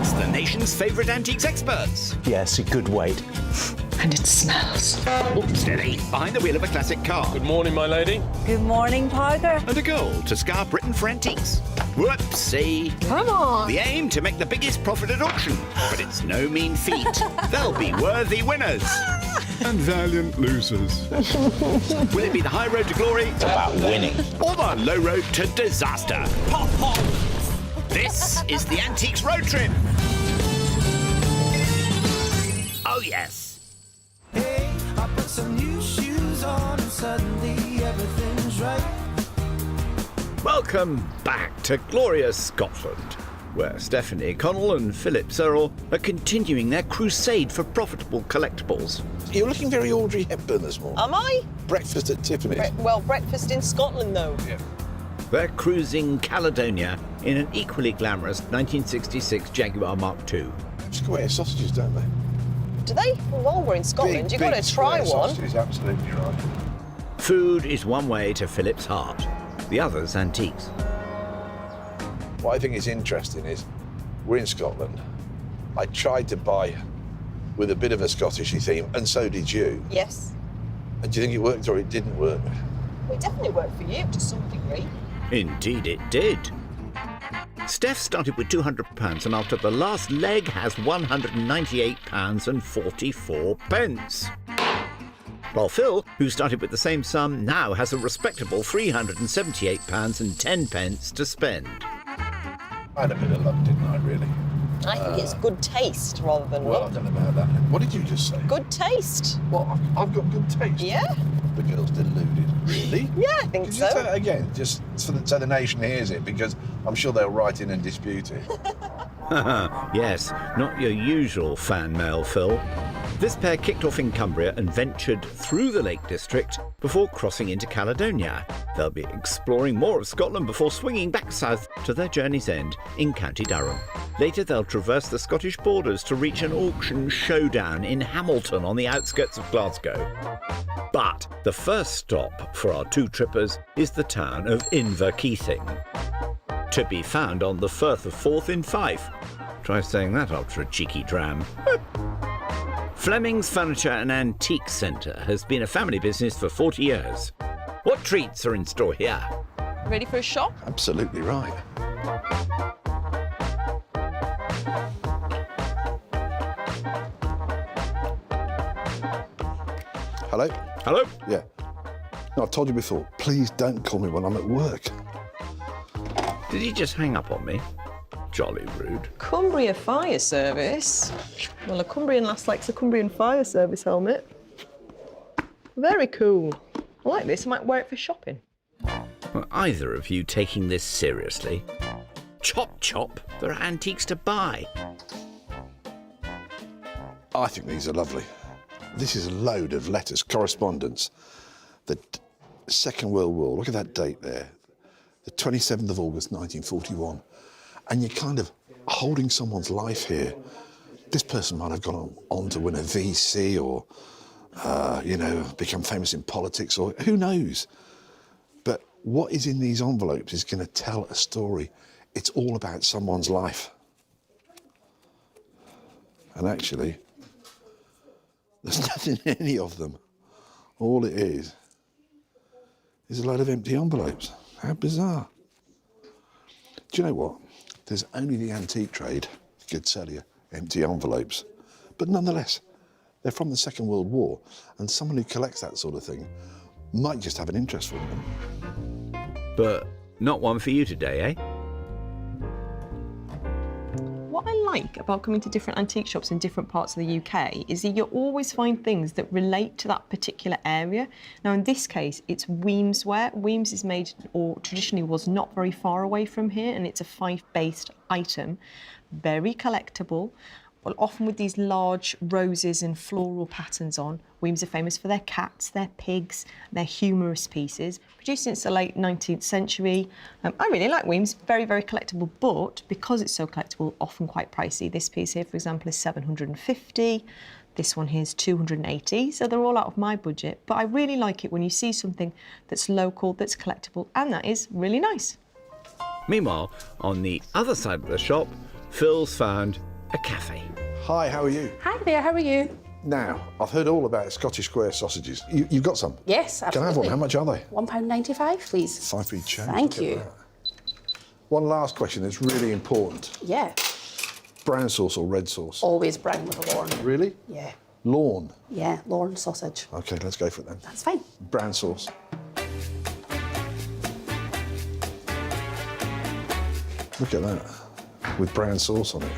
It's the nation's favourite antiques experts. Yes, a good weight. And it smells. Oh, steady, behind the wheel of a classic car. Good morning, my lady. Good morning, Parker. And a goal to scar Britain for antiques. Whoopsie. Come on. The aim to make the biggest profit at auction. But it's no mean feat. They'll be worthy winners. And valiant losers. Will it be the high road to glory? It's about winning. Or the low road to disaster? Pop, pop. This is the Antiques Road Trip. Oh, yes. Hey, I put some new shoes on and suddenly everything's right. Welcome back to glorious Scotland, where Stephanie Connell and Philip Searle are continuing their crusade for profitable collectibles. You're looking very Audrey Hepburn this morning. Am I? Breakfast at Tiffany's. Breakfast in Scotland, though. Yeah. They're cruising Caledonia in an equally glamorous 1966 Jaguar Mark II. Square sausages, don't they? Do they? Well, while we're in Scotland, you've got to try square one. Sausages, absolutely right. Food is one way to Philip's heart, the other's antiques. What I think is interesting is we're in Scotland. I tried to buy with a bit of a Scottish theme, and so did you. Yes. And do you think it worked or it didn't work? Well, it definitely worked for you to some degree. Indeed it did. Steph started with £200 and after the last leg has £198.44. While Phil, who started with the same sum, now has a respectable £378.10 to spend. I had a bit of luck, didn't I, really? I think it's good taste rather than Well, I luck. don't know about that. What did you just say? Good taste. Well, I've got good taste. Yeah? The girl's deluded. Really? Yeah, I think Could so. you say that again, just so the nation hears it, because I'm sure they'll write in and dispute it. Yes, not your usual fan mail, Phil. This pair kicked off in Cumbria and ventured through the Lake District before crossing into Caledonia. They'll be exploring more of Scotland before swinging back south to their journey's end in County Durham. Later they'll traverse the Scottish borders to reach an auction showdown in Hamilton on the outskirts of Glasgow. But the first stop for our two trippers is the town of Inverkeithing, to be found on the Firth of Forth in Fife. Try saying that after a cheeky dram. Fleming's Furniture and Antique Centre has been a family business for 40 years. What treats are in store here? Ready for a shop? Absolutely right. Hello? Hello? Yeah. No, I've told you before, please don't call me when I'm at work. Did he just hang up on me? Jolly rude. Cumbria Fire Service. Well, a Cumbrian lass likes a Cumbrian Fire Service helmet. Very cool. I like this. I might wear it for shopping. Are either of you taking this seriously? Chop chop, there are antiques to buy. I think these are lovely. This is a load of letters, correspondence. The Second World War, look at that date there. The 27th of August, 1941. And you're kind of holding someone's life here. This person might have gone on to win a VC or, become famous in politics or who knows. But what is in these envelopes is going to tell a story. It's all about someone's life. And actually, there's nothing in any of them. All it is a load of empty envelopes. How bizarre. Do you know what? There's only the antique trade that could sell you empty envelopes. But nonetheless, they're from the Second World War, and someone who collects that sort of thing might just have an interest for them. But not one for you today, eh? What I like about coming to different antique shops in different parts of the UK is that you always find things that relate to that particular area. Now, in this case, it's Weemsware. Weems is made, or traditionally was, not very far away from here, and it's a Fife-based item. Very collectible. Well, often with these large roses and floral patterns on. Weems are famous for their cats, their pigs, their humorous pieces. Produced since the late 19th century. I really like Weems, very, very collectible, but because it's so collectible, often quite pricey. This piece here, for example, is $750. This one here is $280, so they're all out of my budget. But I really like it when you see something that's local, that's collectible, and that is really nice. Meanwhile, on the other side of the shop, Phil's found a cafe. Hi, how are you? Hi there, how are you? Now, I've heard all about Scottish Square sausages. You've got some? Yes, Can I have one? absolutely. How much are they? £1.95, please. 5p change. Thank Look at you. that. One last question that's really important. Yeah, Brown sauce or red sauce? always brown with a Lorne. Really? Yeah, Lawn. yeah, Lorne sausage. Okay, let's go for it then. That's fine. Brown sauce. Look at that, with brown sauce on it.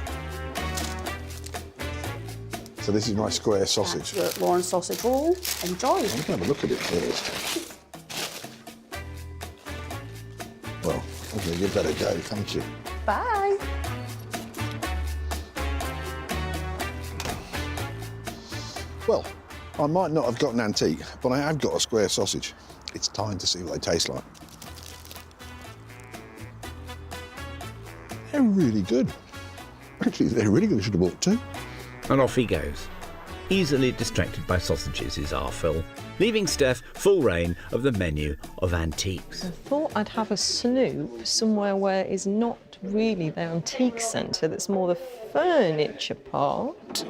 So this is my square sausage. That's your Lorne sausage roll. Enjoy. I'm gonna have a look at it first. Well, I'm gonna give that a go, thank you. Bye. Well, I might not have got an antique, but I have got a square sausage. It's time to see what they taste like. They're really good. Actually, they're really good. I should have bought two. And off he goes. Easily distracted by sausages is our Phil, leaving Steph full reign of the menu of antiques. I thought I'd have a snoop somewhere where it's not really the antique centre, that's more the furniture part.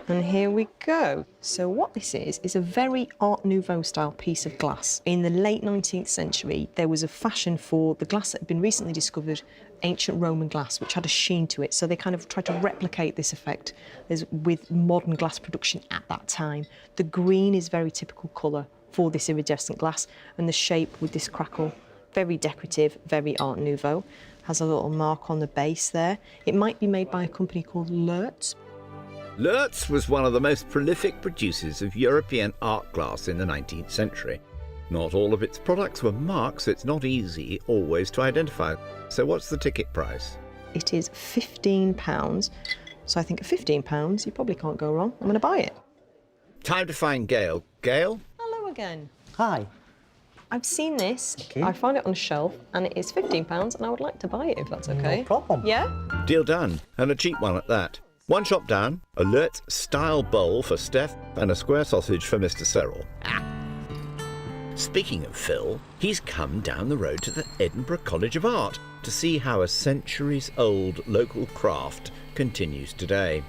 And here we go. So what this is a very Art Nouveau style piece of glass. In the late 19th century, there was a fashion for the glass that had been recently discovered, ancient Roman glass, which had a sheen to it. So they kind of tried to replicate this effect with modern glass production at that time. The green is very typical colour for this iridescent glass, and the shape with this crackle, very decorative, very Art Nouveau. Has a little mark on the base there. It might be made by a company called Lertz. Lertz was one of the most prolific producers of European art glass in the 19th century. Not all of its products were marked, so it's not easy always to identify. So what's the ticket price? It is £15. So I think at £15, you probably can't go wrong. I'm going to buy it. Time to find Gail. Gail? Hello again. Hi. I've seen this. Okay. I found it on a shelf, and it is £15, and I would like to buy it if that's okay. No problem. Yeah? Deal done, and a cheap one at that. One shop down, a Lertz style bowl for Steph and a square sausage for Mr. Cyril. Speaking of Phil, he's come down the road to the Edinburgh College of Art to see how a centuries-old local craft continues today.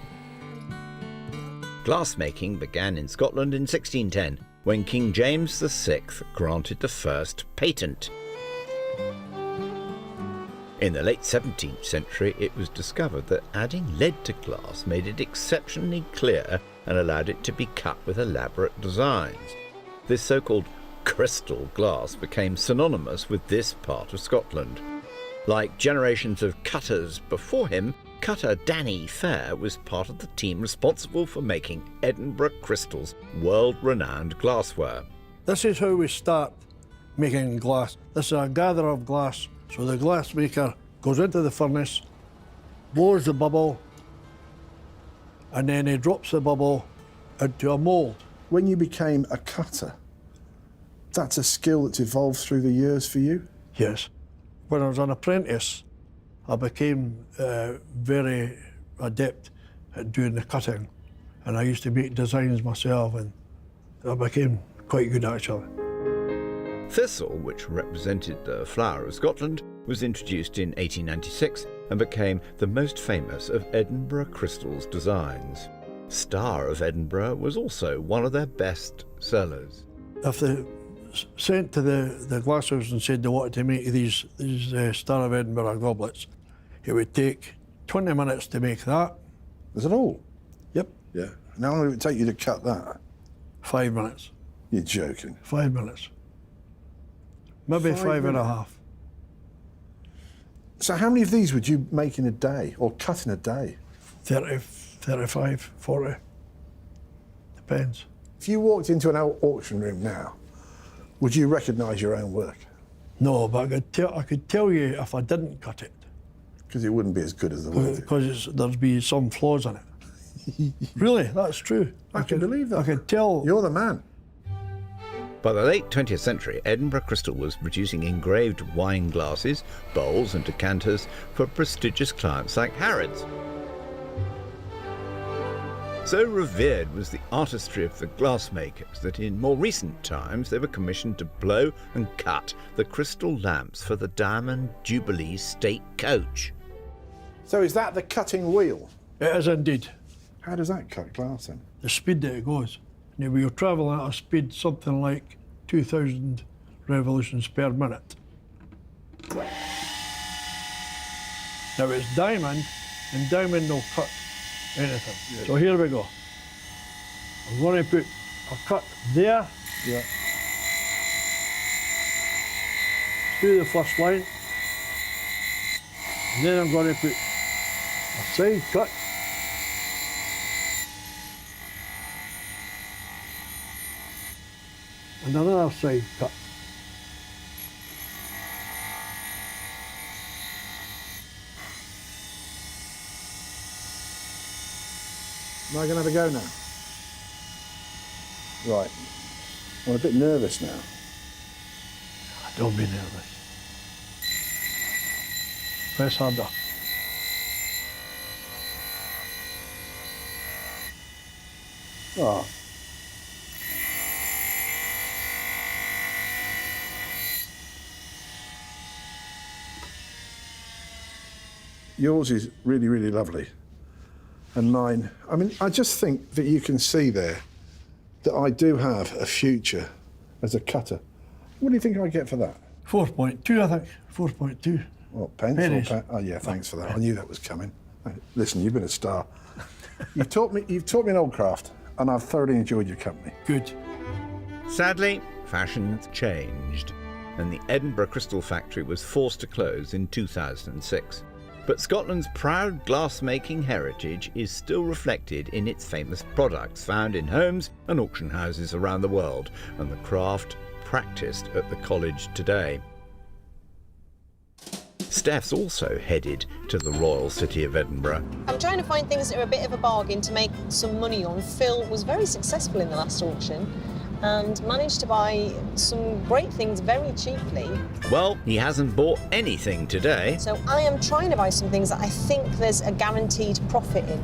Glassmaking began in Scotland in 1610, when King James VI granted the first patent. In the late 17th century, it was discovered that adding lead to glass made it exceptionally clear and allowed it to be cut with elaborate designs. This so-called crystal glass became synonymous with this part of Scotland. Like generations of cutters before him, cutter Danny Fair was part of the team responsible for making Edinburgh Crystal's world-renowned glassware. This is how we start making glass. This is a gather of glass. So the glass maker goes into the furnace, blows the bubble, and then he drops the bubble into a mould. When you became a cutter, that's a skill that's evolved through the years for you? Yes. When I was an apprentice, I became very adept at doing the cutting, and I used to make designs myself, and I became quite good actually. Thistle, which represented the flower of Scotland, was introduced in 1896 and became the most famous of Edinburgh Crystal's designs. Star of Edinburgh was also one of their best sellers. If they sent to the glasshouse and said they wanted to make these Star of Edinburgh goblets, it would take 20 minutes to make that. Is that all? Yep. Yeah. And how long did it take you to cut that? 5 minutes. You're joking. 5 minutes. Maybe 5 and a half. So how many of these would you make in a day or cut in a day? 30, 35, 40. Depends. If you walked into an auction room now, would you recognise your own work? No, but I could tell you if I didn't cut it. Because it wouldn't be as good as the work. Because there'd be some flaws in it. Really, that's true. I can believe that. I could tell. You're the man. By the late 20th century, Edinburgh Crystal was producing engraved wine glasses, bowls and decanters for prestigious clients like Harrods. So revered was the artistry of the glassmakers that in more recent times they were commissioned to blow and cut the crystal lamps for the Diamond Jubilee State Coach. So is that the cutting wheel? It is indeed. How does that cut glass then? The speed that it goes. Now, we are travelling at a speed something like 2,000 revolutions per minute. Now it's diamond, and diamond will cut anything. Yeah. So here we go. I'm going to put a cut there. Yeah. Through the first line. And then I'm going to put a side cut. And another side cut. Am I going to have a go now? Right. I'm a bit nervous now. Don't be nervous. Press harder. Oh. Yours is really, really lovely. And mine, I mean, I just think that you can see there that I do have a future as a cutter. What do you think I get for that? 4.2, I think. 4.2. What, pence? Pennies. Oh yeah, thanks for that. I knew that was coming. Listen, you've been a star. You've taught me an old craft, and I've thoroughly enjoyed your company. Good. Sadly, fashions changed, and the Edinburgh Crystal Factory was forced to close in 2006. But Scotland's proud glass-making heritage is still reflected in its famous products found in homes and auction houses around the world, and the craft practised at the college today. Steph's also headed to the royal city of Edinburgh. I'm trying to find things that are a bit of a bargain to make some money on. Phil was very successful in the last auction and managed to buy some great things very cheaply. Well, he hasn't bought anything today. So I am trying to buy some things that I think there's a guaranteed profit in.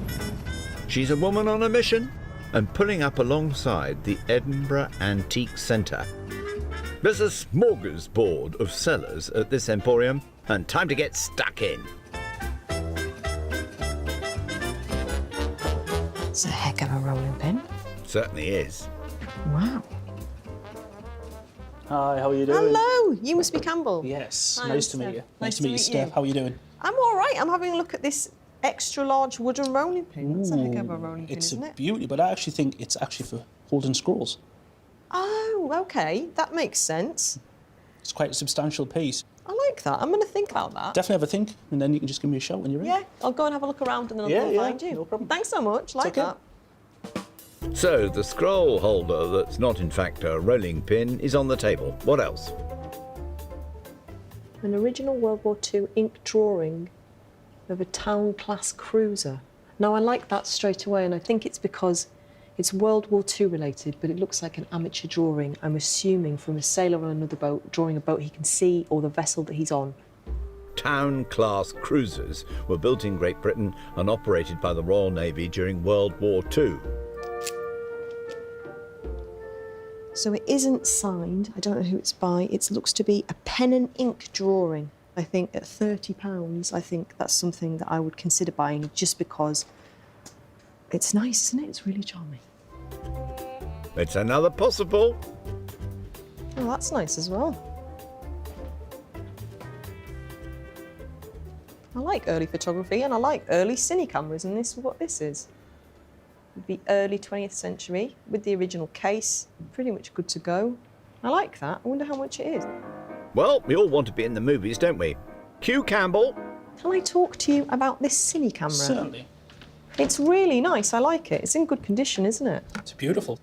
She's a woman on a mission and pulling up alongside the Edinburgh Antique Centre. There's a smorgasbord of sellers at this emporium, and time to get stuck in. It's a heck of a rolling pin. Certainly is. Wow. Hi, how are you doing? Hello, you must be Campbell. Yes, Hi, nice to Steph. meet you. Nice to meet you, meet Steph. you. How are you doing? I'm all right. I'm having a look at this extra large wooden rolling pin. That's a heck of a rolling pin, It's isn't a it? beauty, but I actually think it's actually for holding scrolls. Oh, okay. That makes sense. It's quite a substantial piece. I like that. I'm going to think about that. Definitely have a think, and then you can just give me a shout when you're Yeah, in. I'll go and have a look around and then I'll Yeah, go and yeah, find you. no problem. Thanks so much. Like okay. that. So, the scroll holder that's not in fact a rolling pin is on the table. What else? An original World War II ink drawing of a town-class cruiser. Now, I like that straight away, and I think it's because it's World War II related, but it looks like an amateur drawing, I'm assuming, from a sailor on another boat, drawing a boat he can see or the vessel that he's on. Town-class cruisers were built in Great Britain and operated by the Royal Navy during World War II. So it isn't signed. I don't know who it's by. It looks to be a pen and ink drawing. I think at £30, I think that's something that I would consider buying just because it's nice, isn't it? It's really charming. It's another possible. Oh, that's nice as well. I like early photography and I like early cine cameras, and this is what this is. It'd be early 20th century with the original case, pretty much good to go. I like that. I wonder how much it is. Well, we all want to be in the movies, don't we? Q Campbell. Can I talk to you about this cine camera? Certainly. It's really nice. I like it. It's in good condition, isn't it? It's beautiful.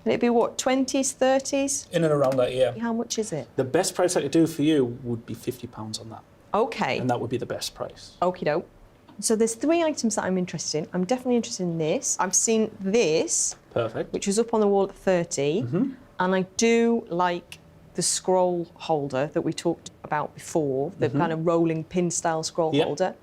And it'd be what, 20s, 30s? In and around that, yeah. How much is it? The best price I could do for you would be £50 on that. Okay. And that would be the best price. Okie doke. So there's 3 items that I'm interested in. I'm definitely interested in this. I've seen this, Perfect. which was up on the wall at 30, and I do like the scroll holder that we talked about before, the kind of rolling pin style scroll holder.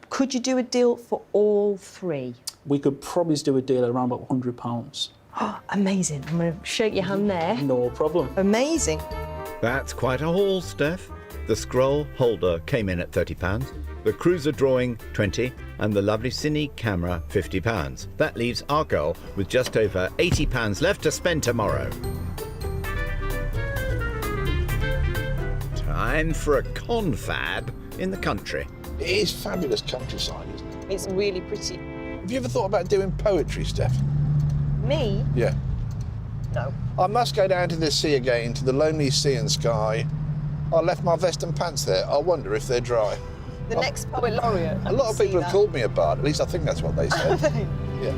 Could you do a deal for all 3? We could probably do a deal around about £100. Oh, amazing. I'm going to shake your hand there. No problem. Amazing. That's quite a haul, Steph. The scroll holder came in at £30, the cruiser drawing 20, and the lovely cine camera £50. That leaves our girl with just over £80 left to spend tomorrow. Time for a confab in the country. It is fabulous countryside, isn't it? It's really pretty. Have you ever thought about doing poetry, Steph? Me? Yeah. No. I must go down to the sea again, to the lonely sea and sky. I left my vest and pants there. I wonder if they're dry. The next poet laureate. A lot of people have called me a bard. At least I think that's what they said. Yeah.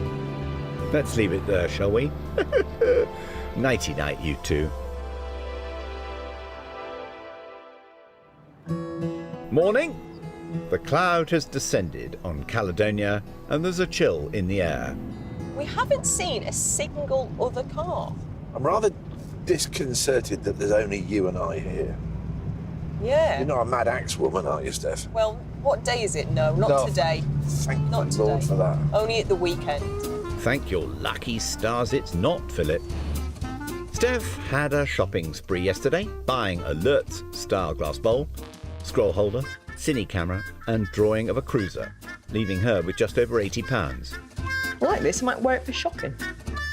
Let's leave it there, shall we? Nighty-night, you two. Morning. The cloud has descended on Caledonia and there's a chill in the air. We haven't seen a single other car. I'm rather disconcerted that there's only you and I here. Yeah. You're not a mad axe woman, are you, Steph? Well, what day is it? No, not No. today. Thank Not the Lord today. for that. Only at the weekend. Thank your lucky stars it's not, Philip. Steph had a shopping spree yesterday, buying Alert's star glass bowl, scroll holder, cine camera and drawing of a cruiser, leaving her with just over £80. I like this, I might wear it for shopping.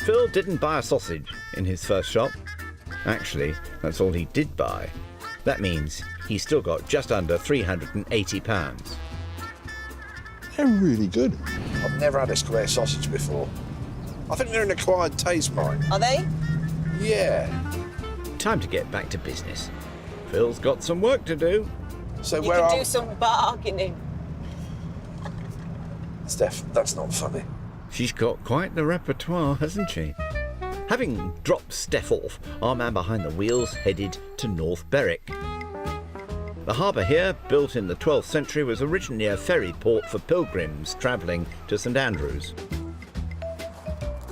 Phil didn't buy a sausage in his first shop. Actually, that's all he did buy. That means he's still got just under £380. They're really good. I've never had a square sausage before. I think they're an acquired taste, mine. Are they? Yeah. Time to get back to business. Phil's got some work to do. So You where can are do some bargaining. Steph, that's not funny. She's got quite the repertoire, hasn't she? Having dropped Steph off, our man behind the wheels headed to North Berwick. The harbour here, built in the 12th century, was originally a ferry port for pilgrims travelling to St Andrews.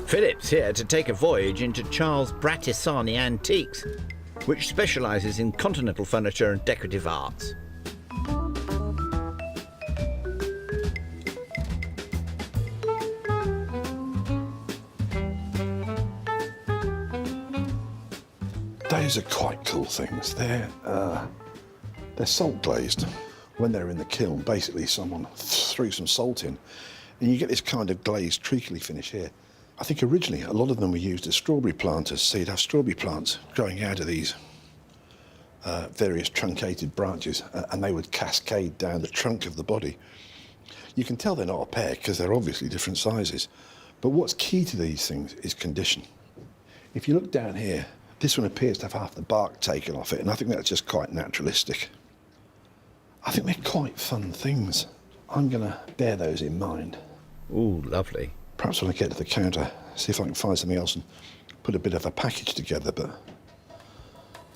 Philip's here to take a voyage into Charles Brattisani Antiques, which specialises in continental furniture and decorative arts. Those are quite cool things. They're salt glazed. When they're in the kiln, basically someone threw some salt in and you get this kind of glazed treacly finish here. I think originally a lot of them were used as strawberry planters, so you'd have strawberry plants growing out of these various truncated branches and they would cascade down the trunk of the body. You can tell they're not a pear because they're obviously different sizes. But what's key to these things is condition. If you look down here, this one appears to have half the bark taken off it, and I think that's just quite naturalistic. I think they're quite fun things. I'm going to bear those in mind. Ooh, lovely. Perhaps when I get to the counter, see if I can find something else and put a bit of a package together, but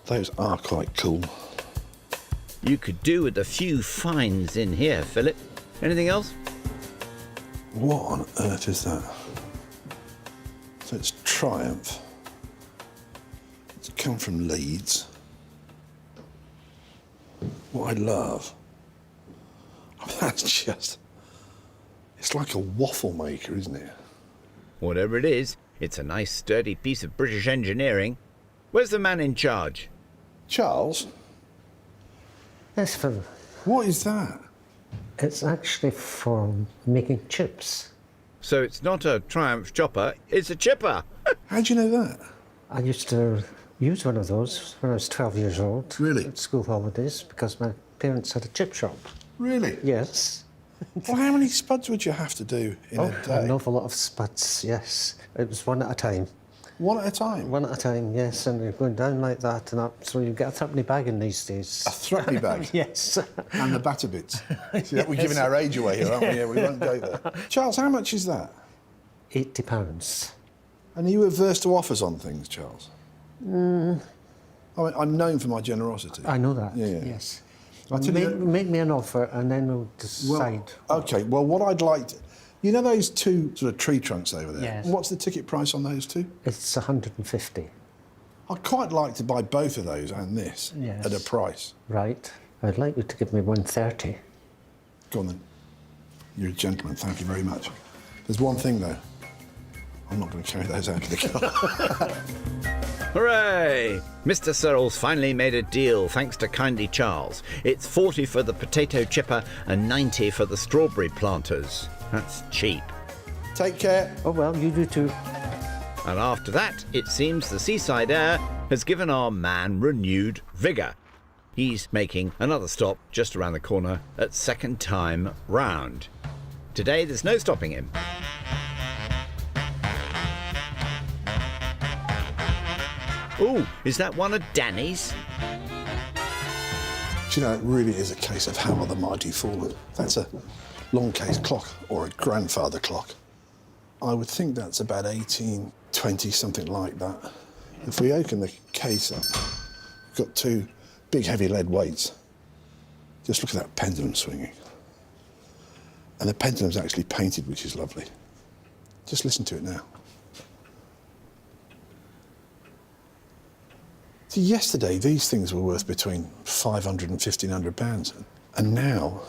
those are quite cool. You could do with a few finds in here, Philip. Anything else? What on earth is that? So it's Triumph. It's come from Leeds. What I love, that's just, it's like a waffle maker, isn't it? Whatever it is, it's a nice sturdy piece of British engineering. Where's the man in charge? Charles? Yes, Phil. What is that? It's actually for making chips. So it's not a Triumph chopper, it's a chipper. How'd you know that? I used to use one of those when I was 12 years old. Really? At school holidays, because my parents had a chip shop. Really? Yes. Well, how many spuds would you have to do in a day? An awful lot of spuds, yes. It was one at a time. One at a time? One at a time, yes, and you're going down like that and up, so you get a threepenny bag in these days. A threepenny bag? Yes. And the batter bits? See, we're giving our age away here, aren't we? Yeah, we won't go there. Charles, how much is that? £80. And are you averse to offers on things, Charles? I mean, I'm known for my generosity. I know that, Yeah, yeah. yes. I'll tell you- Make me an offer and then we'll decide. OK, well, what I'd like to... You know those two sort of tree trunks over there? Yes. What's the ticket price on those two? It's 150. I'd quite like to buy both of those and this Yes. at a price. Right. I'd like you to give me 130. Go on then. You're a gentleman, thank you very much. There's one thing though. I'm not going to carry those out to the car. Hooray! Mr. Searles finally made a deal thanks to kindly Charles. It's 40 for the potato chipper and 90 for the strawberry planters. That's cheap. Take care. Oh, well, you do too. And after that, it seems the seaside air has given our man renewed vigour. He's making another stop just around the corner at second time round. Today, there's no stopping him. Oh, is that one of Danny's? Do you know, it really is a case of hammer the mighty fallen. That's a long case clock or a grandfather clock. I would think that's about 1820, something like that. If we open the case up, we've got two big heavy lead weights. Just look at that pendulum swinging. And the pendulum's actually painted, which is lovely. Just listen to it now. So yesterday, these things were worth between £500 and £1,500, and now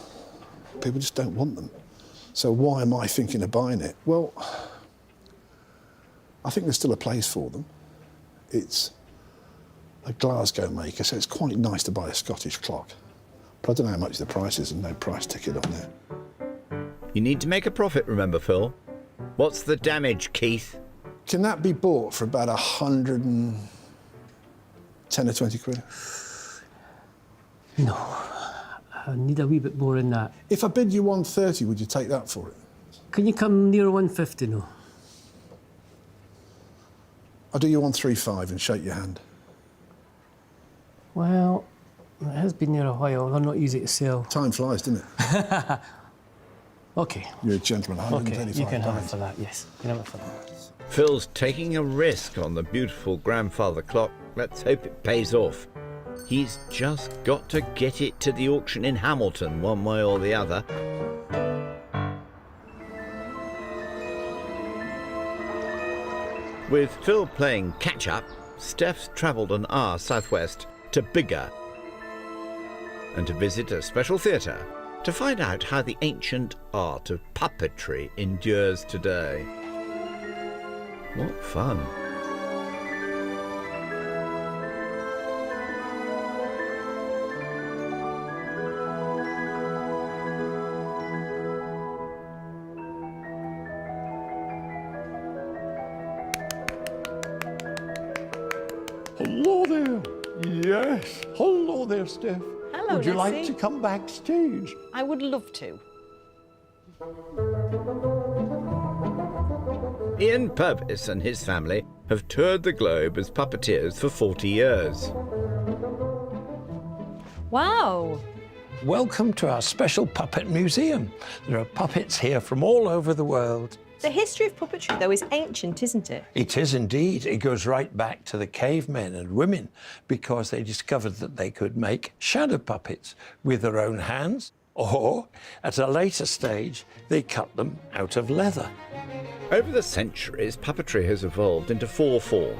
people just don't want them. So why am I thinking of buying it? Well, I think there's still a place for them. It's a Glasgow maker, so it's quite nice to buy a Scottish clock. But I don't know how much the price is, and no price ticket on there. You need to make a profit, remember, Phil. What's the damage, Keith? Can that be bought for about 110 or 20 quid? No, I need a wee bit more than that. If I bid you 130, would you take that for it? Can you come near 150 now? I'll do you 135 and shake your hand. Well, it has been there a while. They're not easy to sell. Time flies, doesn't it? OK. You're a gentleman, OK, £135. you can have it for that, yes. You can have it for that. Phil's taking a risk on the beautiful grandfather clock. Let's hope it pays off. He's just got to get it to the auction in Hamilton, one way or the other. With Phil playing catch-up, Steph's travelled an hour southwest to Biggar and to visit a special theatre to find out how the ancient art of puppetry endures today. What fun! Hello there. Yes. Hello there, Steph. Hello, Would you like Nessie. to come backstage? I would love to. Ian Purvis and his family have toured the globe as puppeteers for 40 years. Wow. Welcome to our special puppet museum. There are puppets here from all over the world. The history of puppetry, though, is ancient, isn't it? It is indeed. It goes right back to the cavemen and women because they discovered that they could make shadow puppets with their own hands, or at a later stage, they cut them out of leather. Over the centuries, puppetry has evolved into four forms: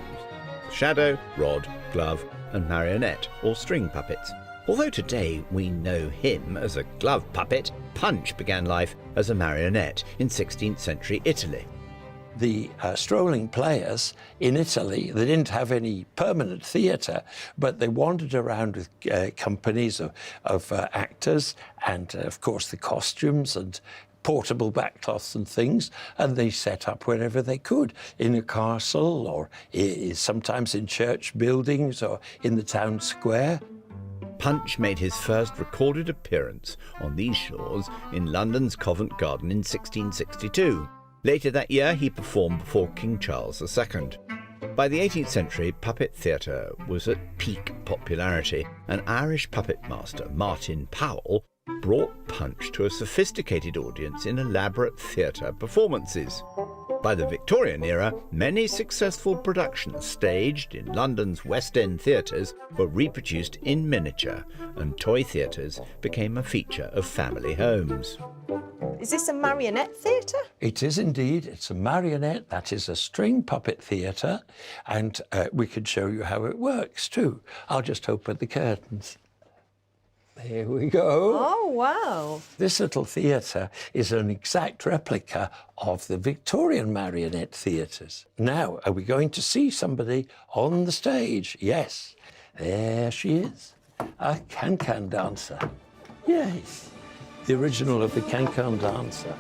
shadow, rod, glove, and marionette, or string puppets. Although today we know him as a glove puppet, Punch began life as a marionette in 16th century Italy. The strolling players in Italy, they didn't have any permanent theatre, but they wandered around with companies of actors and, of course, the costumes and portable backcloths and things, and they set up wherever they could, in a castle or sometimes in church buildings or in the town square. Punch made his first recorded appearance on these shores in London's Covent Garden in 1662. Later that year, he performed before King Charles II. By the 18th century, puppet theatre was at peak popularity, and Irish puppet master Martin Powell brought Punch to a sophisticated audience in elaborate theatre performances. By the Victorian era, many successful productions staged in London's West End theatres were reproduced in miniature, and toy theatres became a feature of family homes. Is this a marionette theatre? It is indeed. It's a marionette. That is a string puppet theatre, and we can show you how it works too. I'll just open the curtains. There we go. Oh, wow. This little theatre is an exact replica of the Victorian marionette theatres. Now, are we going to see somebody on the stage? Yes, there she is, a can-can dancer. Yes, the original of the can-can dancer.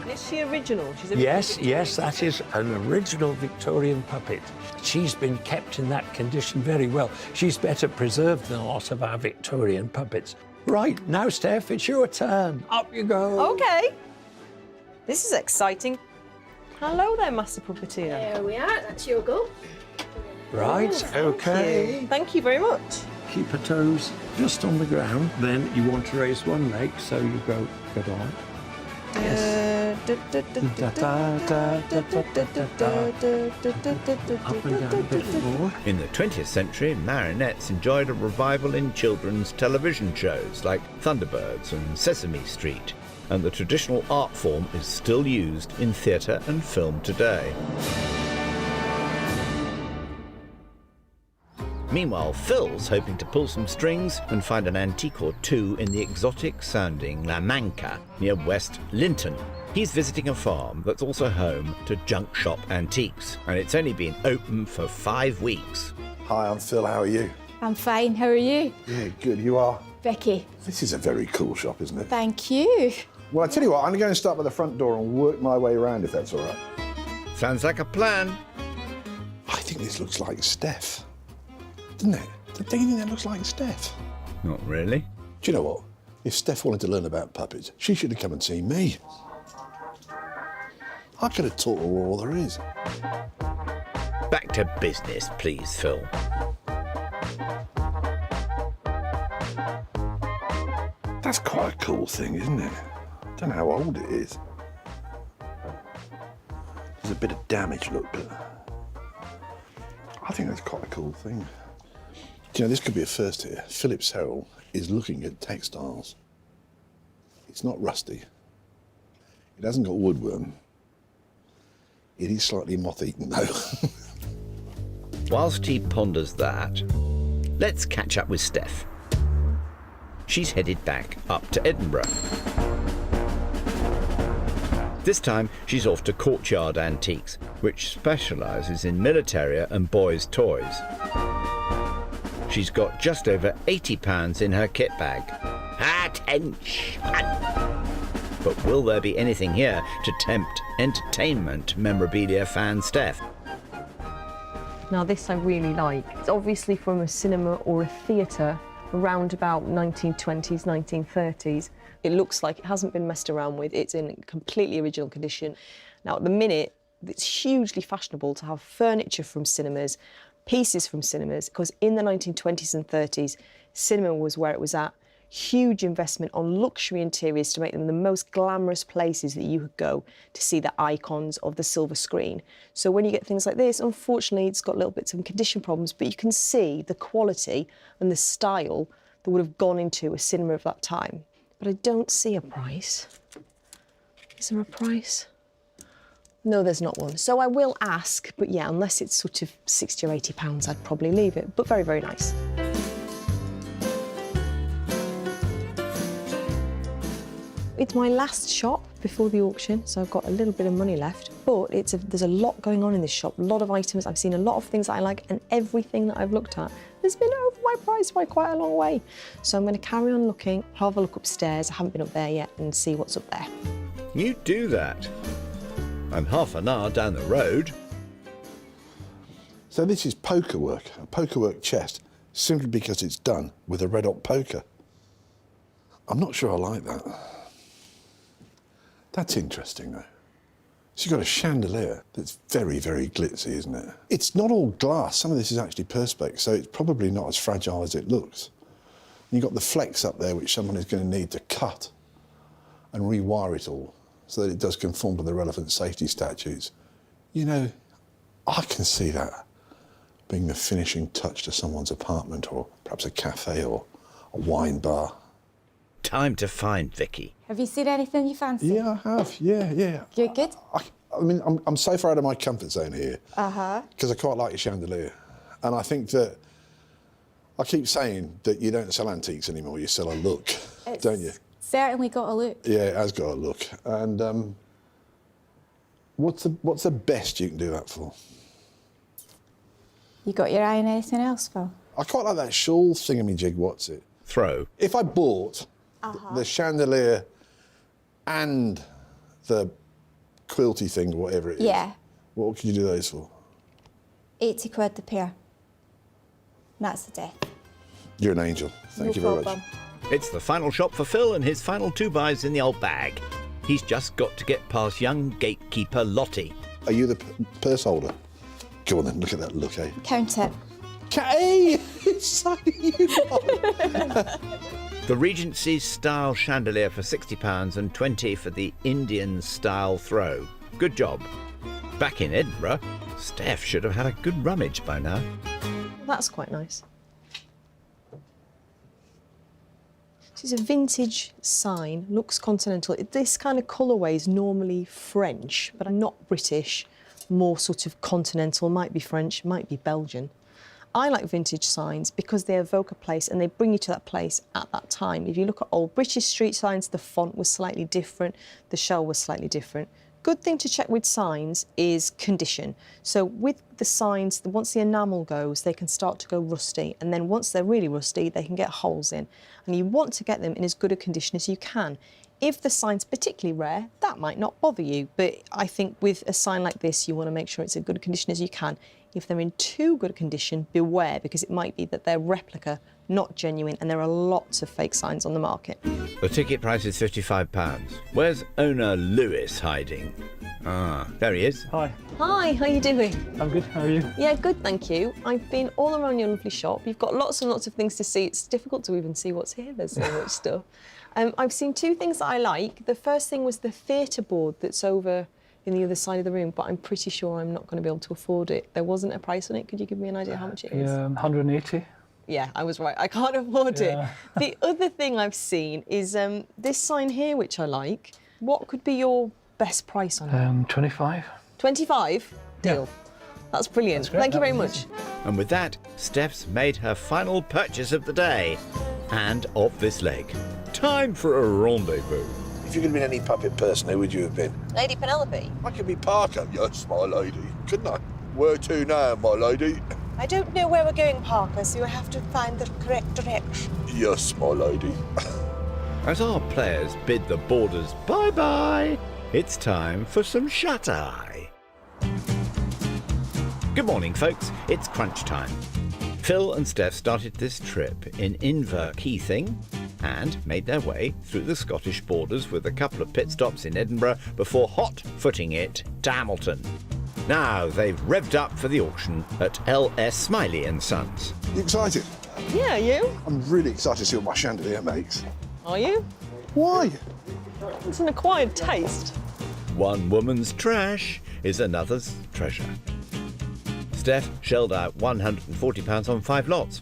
Is she original? She's Yes, that is an original Victorian puppet. She's been kept in that condition very well. She's better preserved than a lot of our Victorian puppets. Right, now, Steph, it's your turn. Up you go. OK. This is exciting. Hello there, Master Puppeteer. There we are, that's your go. Right, OK. Thank you very much. Keep her toes just on the ground. Then you want to raise one leg, so you go on. Yes. Up and down a bit more. In the 20th century, marionettes enjoyed a revival in children's television shows like Thunderbirds and Sesame Street, and the traditional art form is still used in theatre and film today. Meanwhile, Phil's hoping to pull some strings and find an antique or two in the exotic-sounding La Manca near West Linton. He's visiting a farm that's also home to Junk Shop Antiques, and it's only been open for 5 weeks. Hi, I'm Phil. How are you? I'm fine, how are you? Yeah, good. You are? Becky. This is a very cool shop, isn't it? Thank you. Well, I tell you what, I'm going to start by the front door and work my way around, if that's all right. Sounds like a plan. I think this looks like Steph. Doesn't it? Don't you think that looks like Steph? Not really. Do you know what? If Steph wanted to learn about puppets, she should have come and seen me. I could have taught her all there is. Back to business, please, Phil. That's quite a cool thing, isn't it? I don't know how old it is. There's a bit of damage, look, but I think that's quite a cool thing. Do you know, this could be a first here. Phillips Herald is looking at textiles. It's not rusty. It hasn't got woodworm. It is slightly moth-eaten, though. Whilst he ponders that, let's catch up with Steph. She's headed back up to Edinburgh. This time, she's off to Courtyard Antiques, which specialises in militaria and boys' toys. She's got just over £80 in her kit bag. Attention! But will there be anything here to tempt entertainment memorabilia fan Steph? Now this I really like. It's obviously from a cinema or a theatre around about 1920s, 1930s. It looks like it hasn't been messed around with. It's in completely original condition. Now, at the minute, it's hugely fashionable to have furniture from cinemas, pieces from cinemas, because in the 1920s and 30s, cinema was where it was at. Huge investment on luxury interiors to make them the most glamorous places that you could go to see the icons of the silver screen. So when you get things like this, unfortunately, it's got little bits of condition problems, but you can see the quality and the style that would have gone into a cinema of that time. But I don't see a price. Is there a price? No, there's not one. So I will ask, but yeah, unless it's sort of 60 or 80 pounds, I'd probably leave it. But very, very nice. It's my last shop before the auction, so I've got a little bit of money left. But there's a lot going on in this shop, a lot of items. I've seen a lot of things that I like, and everything that I've looked at has been over my price by quite a long way. So I'm going to carry on looking, have a look upstairs. I haven't been up there yet, and see what's up there. You do that. I'm half an hour down the road. So this is poker work, a poker work chest, simply because it's done with a red hot poker. I'm not sure I like that. That's interesting, though. So you've got a chandelier that's very, very glitzy, isn't it? It's not all glass. Some of this is actually perspex, so it's probably not as fragile as it looks. And you've got the flex up there, which someone is going to need to cut and rewire it all so that it does conform to the relevant safety statutes. You know, I can see that being the finishing touch to someone's apartment, or perhaps a cafe or a wine bar. Time to find Vicky. Have you seen anything you fancy? Yeah, I have. Yeah. Good, good. I mean, I'm so far out of my comfort zone here. Uh-huh. Because I quite like your chandelier. And I think that I keep saying that you don't sell antiques anymore, you sell a look, don't you? Certainly got a look. Yeah, it has got a look. And what's the best you can do that for? You got your eye on anything else, Phil? I quite like that shawl thingamajig, what's it? Throw. If I bought the chandelier and the quilty thing, whatever it is, Yeah. what could you do those for? 80 quid the pair. That's the death. You're an angel. Thank you very much. It's the final shop for Phil and his final 2 buys in the old bag. He's just got to get past young gatekeeper Lottie. Are you the purse holder? Go on then, look at that look, eh? Count it. Hey! It's so you The Regency style chandelier for £60 and 20 for the Indian style throw. Good job. Back in Edinburgh, Steph should have had a good rummage by now. That's quite nice. This is a vintage sign, looks continental. This kind of colourway is normally French, but I'm not British, more sort of continental, might be French, might be Belgian. I like vintage signs because they evoke a place and they bring you to that place at that time. If you look at old British street signs, the font was slightly different, the shell was slightly different. Good thing to check with signs is condition. So with the signs, once the enamel goes, they can start to go rusty. And then once they're really rusty, they can get holes in. And you want to get them in as good a condition as you can. If the sign's particularly rare, that might not bother you. But I think with a sign like this, you want to make sure it's in as good a condition as you can. If they're in too good a condition, beware, because it might be that they're replica, not genuine, and there are lots of fake signs on the market. The ticket price is £55. Where's owner Lewis hiding? Ah, there he is. Hi. Hi, how you doing? I'm good, how are you? Yeah, good, thank you. I've been all around your lovely shop. You've got lots and lots of things to see. It's difficult to even see what's here. There's so much stuff. I've seen 2 things that I like. The first thing was the theatre board that's over in the other side of the room, but I'm pretty sure I'm not going to be able to afford it. There wasn't a price on it. Could you give me an idea how much it is? 180. Yeah, I was right. I can't afford it. The other thing I've seen is this sign here, which I like. What could be your best price on it? 25. 25? Deal. That's brilliant. That's great. Thank you very much. And with that, Steph's made her final purchase of the day and of this leg. Time for a rendezvous. If you could have been any puppet person, who would you have been? Lady Penelope. I could be Parker. Yes, my lady. Couldn't I? Where to now, my lady? I don't know where we're going, Parker, so you'll have to find the correct direction. Yes, my lady. As our players bid the boarders bye-bye, it's time for some shut-eye. Good morning, folks. It's crunch time. Phil and Steph started this trip in Inverkeithing and made their way through the Scottish borders with a couple of pit stops in Edinburgh before hot-footing it to Hamilton. Now they've revved up for the auction at L.S. Smiley & Sons. You excited? Yeah, you? I'm really excited to see what my chandelier makes. Are you? Why? It's an acquired taste. One woman's trash is another's treasure. Steph shelled out £140 on 5 lots.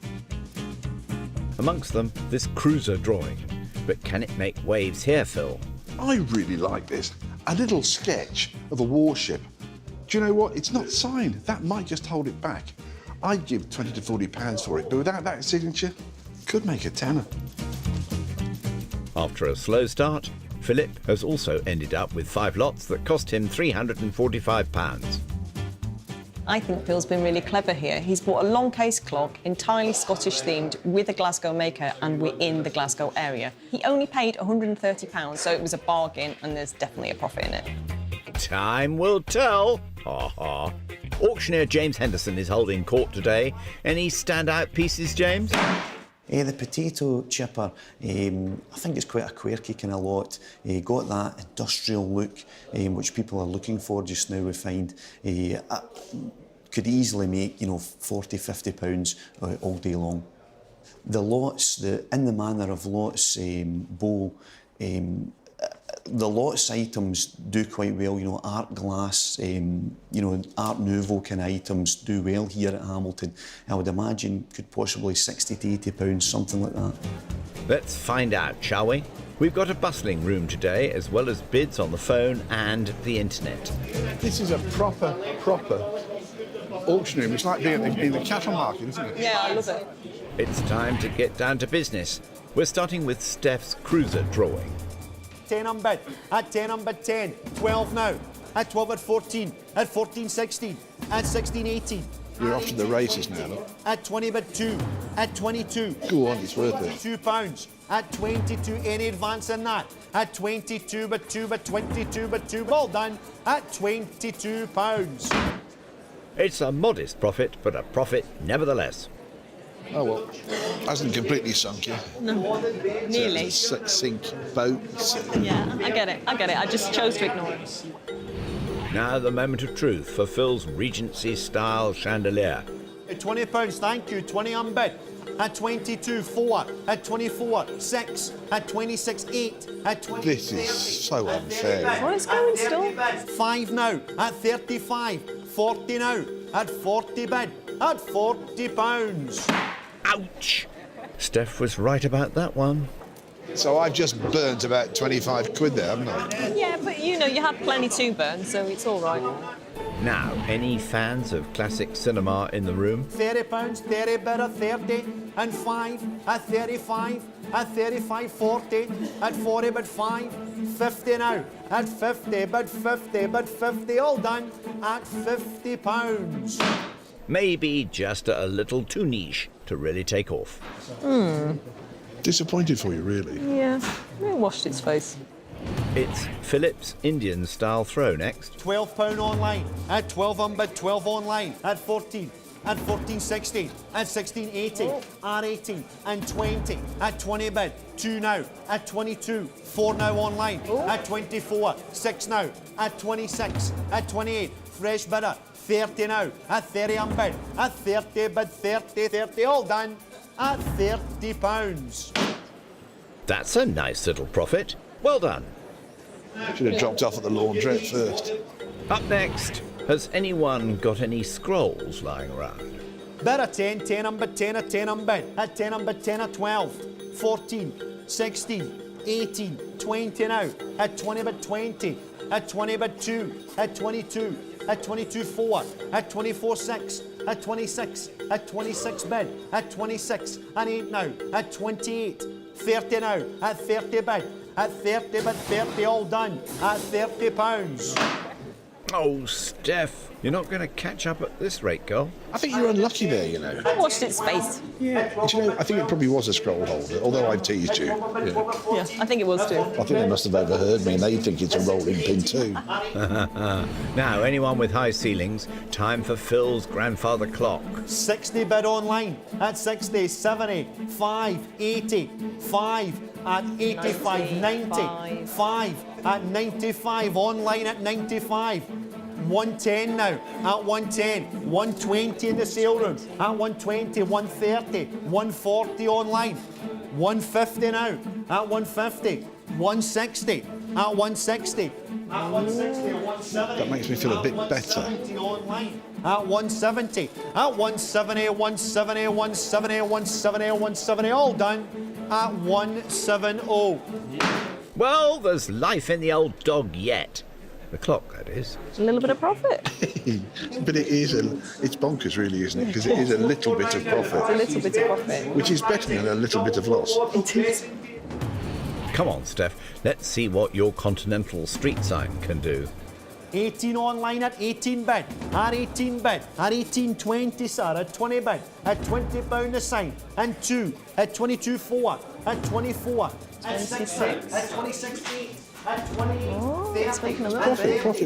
Amongst them, this cruiser drawing. But can it make waves here, Phil? I really like this. A little sketch of a warship. Do you know what? It's not signed. That might just hold it back. I'd give £20 to £40 for it, but without that signature, could make a tenner. After a slow start, Philip has also ended up with 5 lots that cost him £345. I think Phil's been really clever here. He's bought a long case clock, entirely Scottish themed, with a Glasgow maker, and we're in the Glasgow area. He only paid £130, so it was a bargain, and there's definitely a profit in it. Time will tell. Ha ha. Auctioneer James Henderson is holding court today. Any standout pieces, James? The potato chipper, I think it's quite a quirky kind of lot. Got that industrial look, which people are looking for just now, we find. Could easily make, £40, £50 all day long. The lots, in the manner of lots bowl, The lots items do quite well, you know, art glass, you know, Art Nouveau kind of items do well here at Hamilton. I would imagine could possibly 60 to 80 pounds, something like that. Let's find out, shall we? We've got a bustling room today, as well as bids on the phone and the internet. This is a proper auction room. It's like being in the cattle market, isn't it? Yeah, I love it. It's time to get down to business. We're starting with Steph's cruiser drawing. 10 on bid, at 10 on bid 10, 12 now, at 12 at 14, at 14 16, at 16 18. You're off to the races now, look. At 20 bid 2, at 22. Go on, it's worth it. £2, at 22, any advance in that, at 22 bid 2, but 22 bid 2, well done, at £22. It's a modest profit, but a profit nevertheless. Oh well, hasn't completely sunk yet. No, nearly. Sink boats. Yeah, I get it. I just chose to ignore it. Now the moment of truth for Phil's Regency-style chandelier. At £20, thank you, 20 on bid. At 22, 4. At 24, 6. At 26, 8. At 20. This is so unfair. Well, it's going still. 5 now. At 35, 40 now. At 40 bid. At £40. Ouch! Steph was right about that one. So I've just burnt about 25 quid there, haven't I? Yeah, but you know, you had plenty to burn, so it's all right. Now, any fans of classic cinema in the room? £30, 30 bid at 30, and 5, at 35, at 35, 40, at 40 bid 5, 50 now, at 50 bid 50, bid 50, all done, at £50. Maybe just a little too niche to really take off. Disappointed for you, really. Yeah, it washed its face. It's Philip's Indian-style throw next. £12 online, at 12 on bid, 12 online, at 14, at 14.60, at 16.80, at 18, and 20, at 20 bid, 2 now, at 22, 4 now online, at 24, 6 now, at 26, at 28, fresh bidder, 30 now, at 30 on bid, at 30 bid, 30, all done, at £30. That's a nice little profit. Well done. Should have dropped off at the laundrette first. Up next, has anyone got any scrolls lying around? Bid at 10, 10 on bid, 10 at 10 on bid, at 10 on bid, 10 at 12, 14, 16, 18, 20 now, at 20 bid 20, at 20 bid 2, at 22, at 22 4, at 24 6, at 26, at 26 bid, at 26, and 8 now, at 28, 30 now, at 30 bid, at 30 bid 30, all done, at £30. Oh, Steph, you're not going to catch up at this rate, girl. I think you're unlucky there, you know. I washed its face. Yeah. Do you know, I think it probably was a scroll holder, although I've teased you. Yeah. Yeah, I think it was too. I think they must have overheard me and they think it's a rolling pin too. Now, anyone with high ceilings, time for Phil's grandfather clock. 60 bid online, at 60, 70, 5, 80, 5, at 85, 90, 5, at 95, online at 95. 110 now, at 110, 120 in the sale room, at 120, 130, 140 online, 150 now, at 150, 160, at 160, at 160, 170. That makes me feel a bit better. Online, at 170, at 170, 170, 170, 170, 170, all done, at 170. Well, there's life in the old dog yet. The clock, that is. A little bit of profit. But it's bonkers, really, isn't it? Because it is a little bit of profit. It's a little bit of profit. Which is better than a little bit of loss. It is. Come on, Steph. Let's see what your continental street sign can do. 18 online at 18 bid, at 18 bid, at 18.20 sir, at 20 bid, at £20 a sign, and 2, at 22.4, at 24, at 66, at 26.8, at 28, oh, it's making a little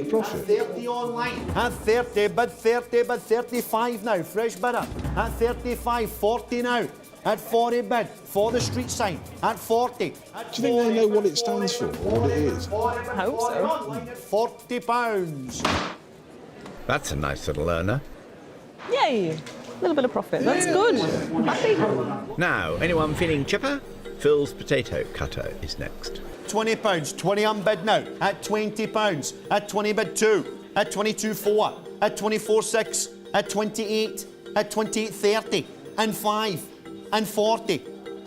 profit. 30 online, at 30 bid, 35 now, fresh bidder, at 35, 40 now, at 40 bid, for the street sign, at 40. Do you think they know what it stands for, or what it is? I hope so. £40. That's a nice little earner. Yay! A little bit of profit. That's good. I'm happy. Now, anyone feeling chipper? Phil's potato cutter is next. £20, 20 unbid now, at £20, at 20 bid 2, at 22.4, at 24.6, at 28, at 28.30, and 5, and 40,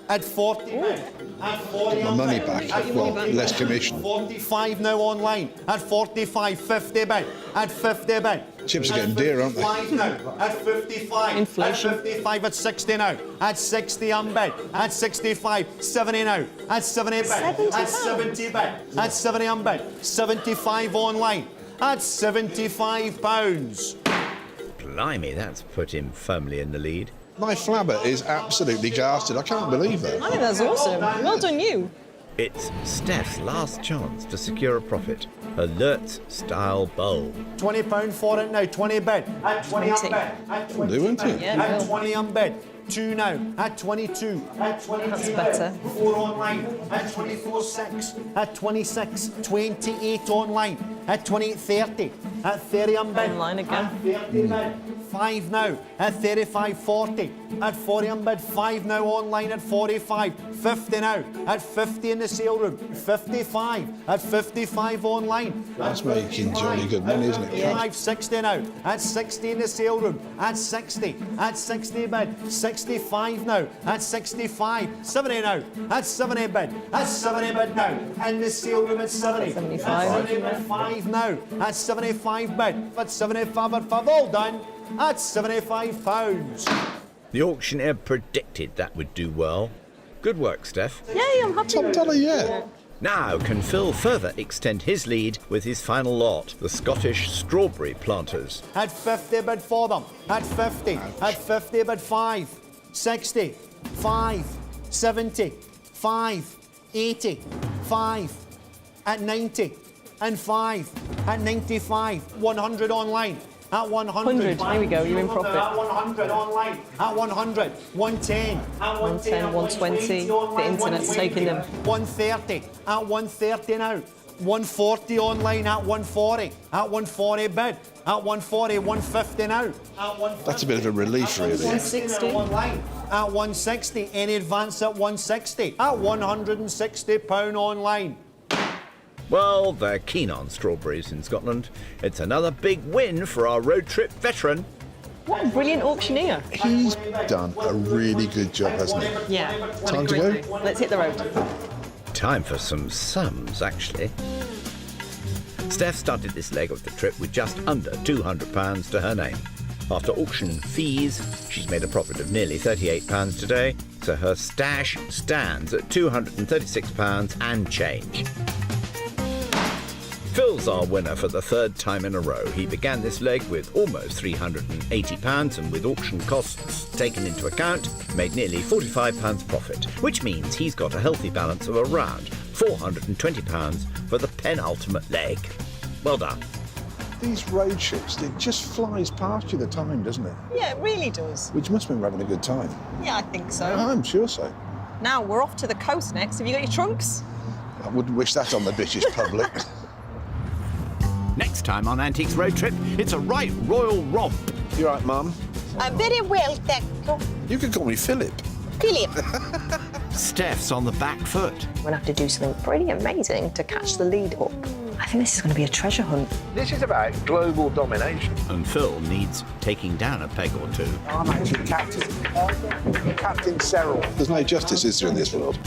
at 40 bid, at 40 My money back, well, less commission. 45 now online, at 45, 50 bid, at 50 bid. Chips are getting dear, aren't they? 55 now, at 55. Inflation. At 55 at 60 now. At 60 unbid. At 65, 70 now. At 70 bid. At 70 bid. At 70 unbid. 75 online. At £75. Blimey, that's put him firmly in the lead. My flabber is absolutely ghasted. I can't believe that. I think that's awesome. Well done, you. It's Steph's last chance to secure a profit. Her Lurtz-style bowl. £20 for it now. 20 bid. At 20 unbid. At 20 do, won't it? Yeah, At will. 20 unbid. 2 now. At 22. At 22. That's better. 4 online. At 24.6. At 26. 28 online. At 28.30. At 30 unbid. Online again. At 30 bid. 5 now. At 35.40. At 40 unbid. 5 now online. At 45. 50 now. At 50 in the sale room. 55. At 55 online. That's making jolly good money, isn't it? 60 now. At 60 in the sale room. At 60. At 60 bid. 65 now. At 65. 70 now. At 70 bid. At 70 bid now. In the sale room at 70. 75. At 75 now. At 75 bid. At 75 at 5. All done. At £75. The auctioneer predicted that would do well. Good work, Steph. Yay, I'm happy. Top dollar, yeah. Now can Phil further extend his lead with his final lot, the Scottish strawberry planters. At 50 bid for them. At 50. At 50 bid 5. 60. 5. 70. 5. 80. 5. At 90. And 5. At 95. 100 online. At 100. 100. Here we go, you're in profit. At 100 online. At 100. 110. At 110, 120. The internet's taking them. 130. At 130 now. 140 online. At 140. At 140 bid. At 140. 150 now. At 150. That's a bit of a relief, really. 160. Online. At 160. Any advance at 160. At £160 online. Well, they're keen on strawberries in Scotland. It's another big win for our road trip veteran. What a brilliant auctioneer. He's done a really good job, hasn't he? Yeah. Time to go? Let's hit the road. Time for some sums, actually. Steph started this leg of the trip with just under £200 to her name. After auction fees, she's made a profit of nearly £38 today, so her stash stands at £236 and change. Phil's our winner for the third time in a row. He began this leg with almost £380 and with auction costs taken into account, made nearly £45 profit, which means he's got a healthy balance of around £420 for the penultimate leg. Well done. These road trips, it just flies past you the time, doesn't it? Yeah, it really does. Which must have been having a good time. Yeah, I think so. I'm sure so. Now, we're off to the coast next. Have you got your trunks? I wouldn't wish that on the British public. Next time on Antiques Road Trip, it's a right royal romp. You right, Mum? Very well, thank you. You can call me Philip. Philip. Steph's on the back foot. We're going to have to do something pretty amazing to catch the lead up. I think this is going to be a treasure hunt. This is about global domination. And Phil needs taking down a peg or two. I'm actually Captain Cyril. There's no justice, is there, in this world?